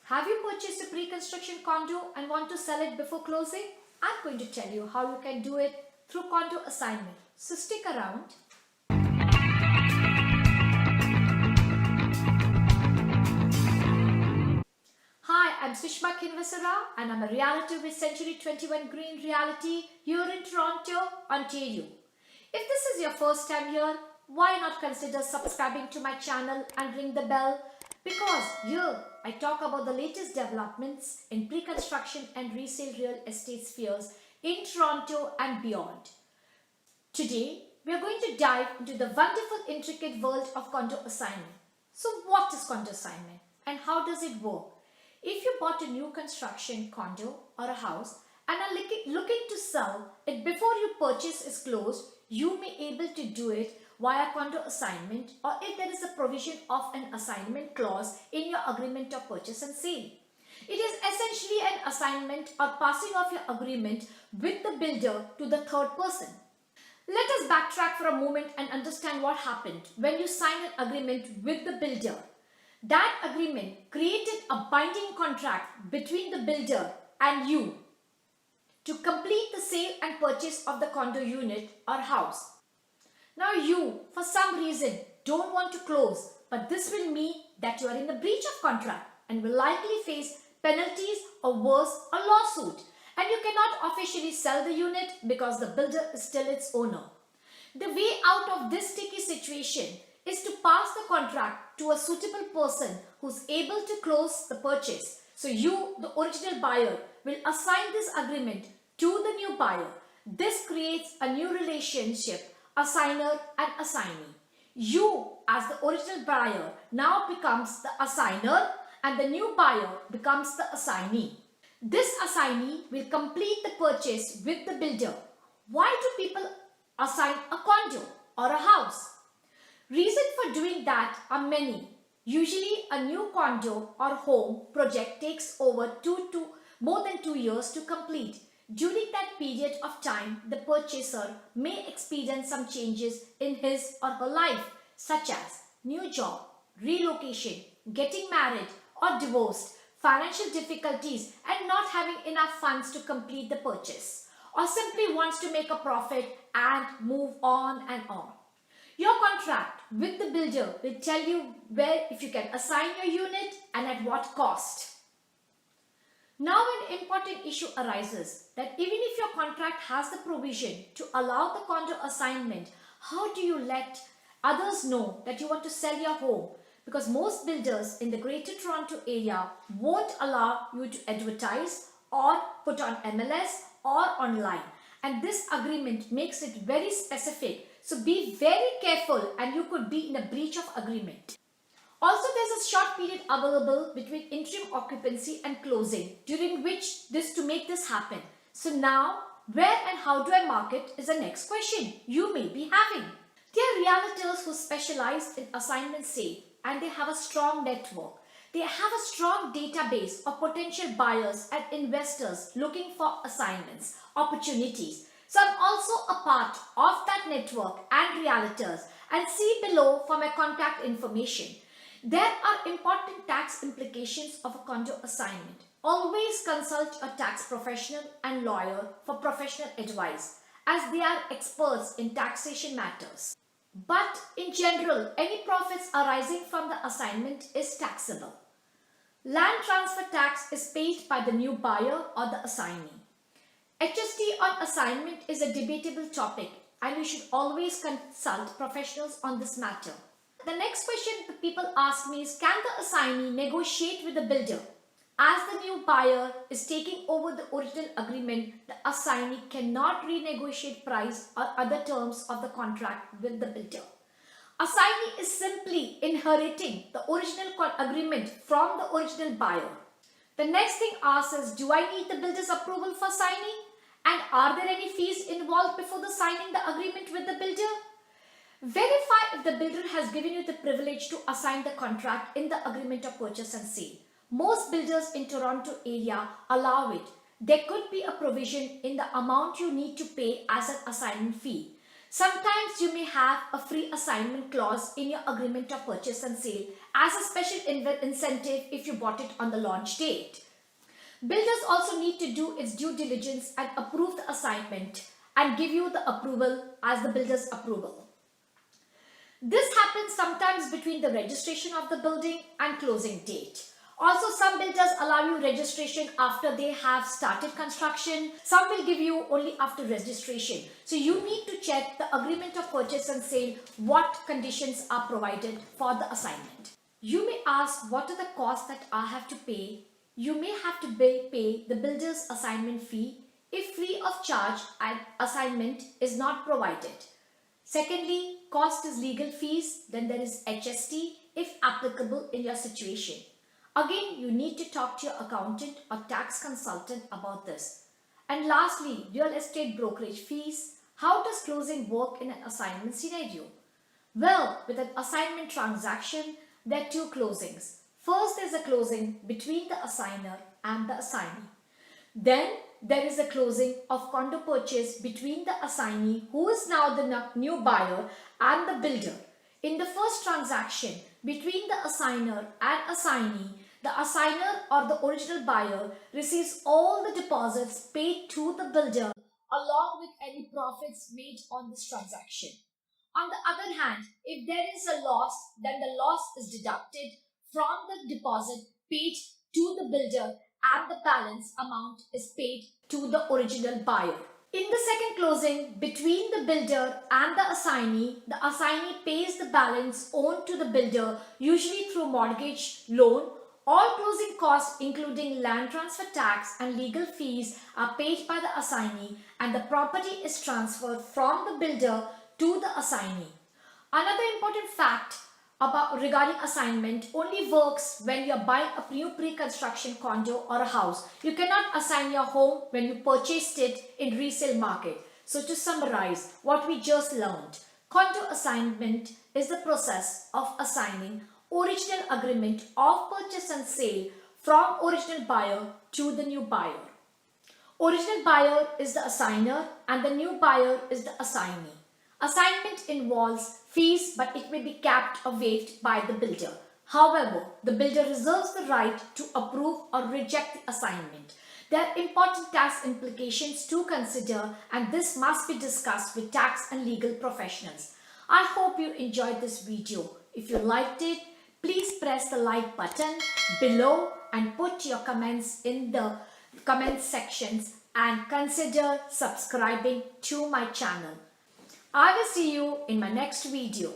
Have you purchased a pre-construction condo and want to sell it before closing? I'm going to tell you how you can do it through condo assignment. So stick around. Hi, I'm Sushma and I'm a realtor with Century 21 Green Realty here in Toronto, Ontario. If this is your first time here, why not consider subscribing to my channel and ring the bell? Because here I talk about the latest developments in pre-construction and resale real estate spheres in Toronto and beyond. Today, we are going to dive into the wonderful intricate world of condo assignment. So what is condo assignment and how does it work? If you bought a new construction condo or a house and are looking to sell it before your purchase is closed, you may be able to do it via condo assignment, or if there is a provision of an assignment clause in your agreement of purchase and sale. It is essentially an assignment or passing of your agreement with the builder to the third person. Let us backtrack for a moment and understand what happened when you signed an agreement with the builder. That agreement created a binding contract between the builder and you to complete the sale and purchase of the condo unit or house. Now you, for some reason, don't want to close, but this will mean that you are in a breach of contract and will likely face penalties or worse, a lawsuit. And you cannot officially sell the unit because the builder is still its owner. The way out of this sticky situation is to pass the contract to a suitable person who's able to close the purchase. So you, the original buyer, will assign this agreement to the new buyer. This creates a new relationship, assigner and assignee. You, as the original buyer, now becomes the assigner and the new buyer becomes the assignee. This assignee will complete the purchase with the builder. Why do people assign a condo or a house? Reasons for doing that are many. Usually a new condo or home project takes over more than 2 years to complete. During that period of time, the purchaser may experience some changes in his or her life, such as new job, relocation, getting married or divorced, financial difficulties and not having enough funds to complete the purchase, or simply wants to make a profit and move on and on. Your contract with the builder will tell you if you can assign your unit and at what cost. Now an important issue arises that even if your contract has the provision to allow the condo assignment, how do you let others know that you want to sell your home? Because most builders in the Greater Toronto area won't allow you to advertise or put on MLS or online. And this agreement makes it very specific. So be very careful and you could be in a breach of agreement. Also, there's a short period available between interim occupancy and closing, during which to make this happen. So now, where and how do I market is the next question you may be having. There are realtors who specialize in assignment sale and they have a strong network. They have a strong database of potential buyers and investors looking for assignments, opportunities. So I'm also a part of that network and realtors, and see below for my contact information. There are important tax implications of a condo assignment. Always consult a tax professional and lawyer for professional advice, as they are experts in taxation matters. But in general, any profits arising from the assignment is taxable. Land transfer tax is paid by the new buyer or the assignee. HST on assignment is a debatable topic and you should always consult professionals on this matter. The next question that people ask me is, can the assignee negotiate with the builder? As the new buyer is taking over the original agreement, the assignee cannot renegotiate price or other terms of the contract with the builder. Assignee is simply inheriting the original agreement from the original buyer. The next thing asked is, do I need the builder's approval for signing? And are there any fees involved before the signing the agreement with the builder? Verify if the builder has given you the privilege to assign the contract in the agreement of purchase and sale. Most builders in Toronto area allow it. There could be a provision in the amount you need to pay as an assignment fee. Sometimes you may have a free assignment clause in your agreement of purchase and sale, as a special incentive if you bought it on the launch date. Builders also need to do its due diligence and approve the assignment and give you the approval as the builder's approval. This happens sometimes between the registration of the building and closing date. Also, some builders allow you registration after they have started construction. Some will give you only after registration. So you need to check the agreement of purchase and sale, what conditions are provided for the assignment. You may ask, what are the costs that I have to pay? You may have to pay the builder's assignment fee if free of charge and assignment is not provided. Secondly, cost is legal fees, then there is HST if applicable in your situation. Again, you need to talk to your accountant or tax consultant about this. And lastly, real estate brokerage fees. How does closing work in an assignment scenario? Well, with an assignment transaction, there are two closings. First, there is a closing between the assigner and the assignee. Then, there is a closing of condo purchase between the assignee, who is now the new buyer, and the builder. In the first transaction between the assigner and assignee, the assigner or the original buyer receives all the deposits paid to the builder along with any profits made on this transaction. On the other hand, if there is a loss, then the loss is deducted from the deposit paid to the builder and the balance amount is paid to the original buyer. In the second closing between the builder and the assignee pays the balance owed to the builder, usually through mortgage loan. All closing costs, including land transfer tax and legal fees, are paid by the assignee and the property is transferred from the builder to the assignee. Another important fact regarding assignment only works when you are buying a new pre-construction condo or a house. You cannot assign your home when you purchased it in resale market. So to summarize what we just learned, condo assignment is the process of assigning original agreement of purchase and sale from original buyer to the new buyer. Original buyer is the assigner and the new buyer is the assignee. Assignment involves fees, but it may be capped or waived by the builder. However, the builder reserves the right to approve or reject the assignment. There are important tax implications to consider, and this must be discussed with tax and legal professionals. I hope you enjoyed this video. If you liked it, please press the like button below and put your comments in the comment sections and consider subscribing to my channel. I will see you in my next video.